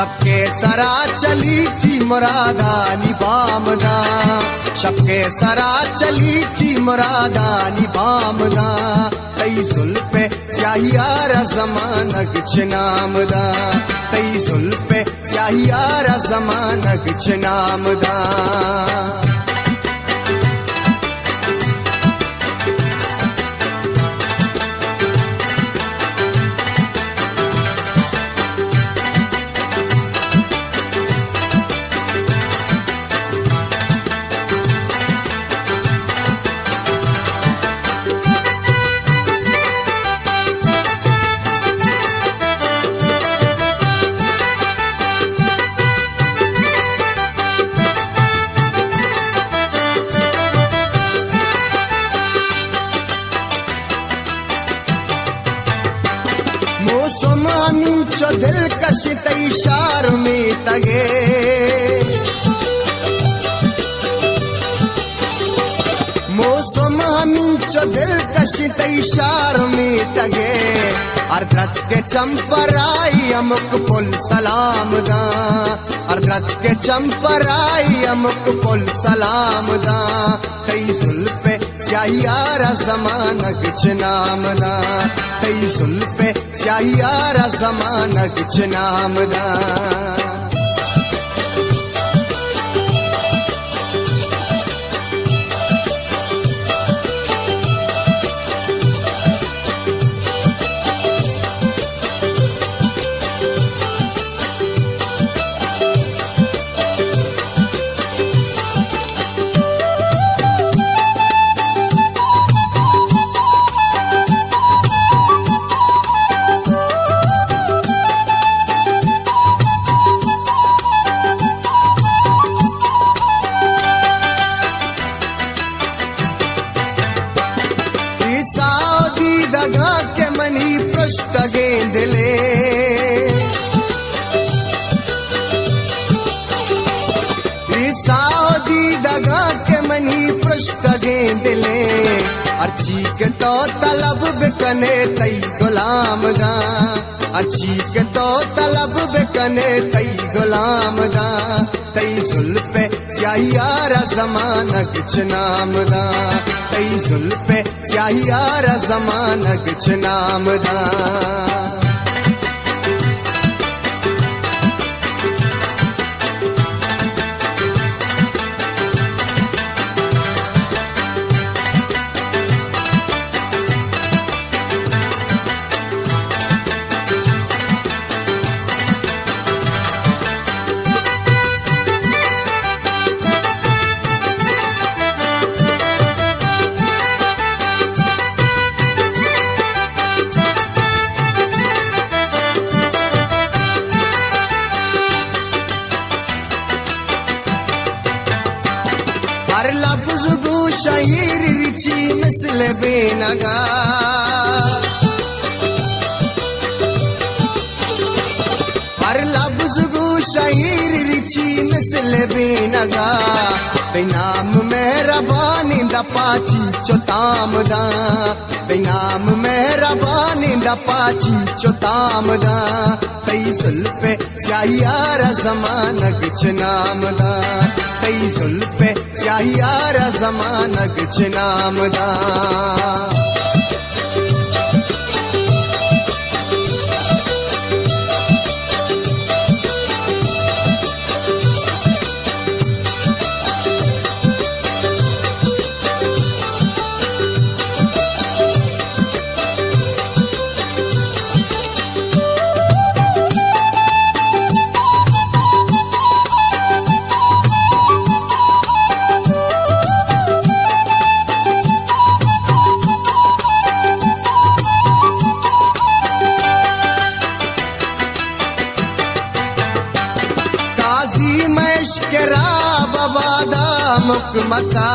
शबके सरा चली ची मुरादानी बामदा शबके सरा चली ची मुरादानी बामदा तई जुल्फे स्याहियारा ज़मानक नामदा तई जुल्फे स्याहियारा ज़मानक नामदा मौसम हमींचो दिलकश तैशार में तगे मौसम हमींचो दिलकश तैशार में तगे अर्द्रच के चंपराई अमुक पुल सलाम दा अर्द्रच के चंपराई अमुक पुल सलाम दा कई जुल्फे स्याहियारा ज़मानक नामदा कई जुल्फे स्याहियारा ज़मानक नामदा दगा के मनी पृष्ठ गेंदले साउदी दगा के मनी पृष्ठ गेंदले अर्ची के तो तलब बिकने तई गुलाम दा अर्ची के तो तलब बिकने तई गुलाम दा तई जुल्फे स्याहियारा ज़मानक नामदा तई जुल्फे स्याहियारा ज़मानक नामदा हर लफ्ज़ गो शायर रिची मिसल बेनगा हर लफ्ज़ गो शायर रिची मिसल बेनगा बेनाम मेहरबानी दा पाची चोताम दा बेनाम मेहरबानी दा पाची चोताम दा तई जुल्फे स्याहियारा ज़मानक नामदा तई जुल्फे स्याहियारा ज़मानक नामदा काजी मश्करा बबादा मुकमता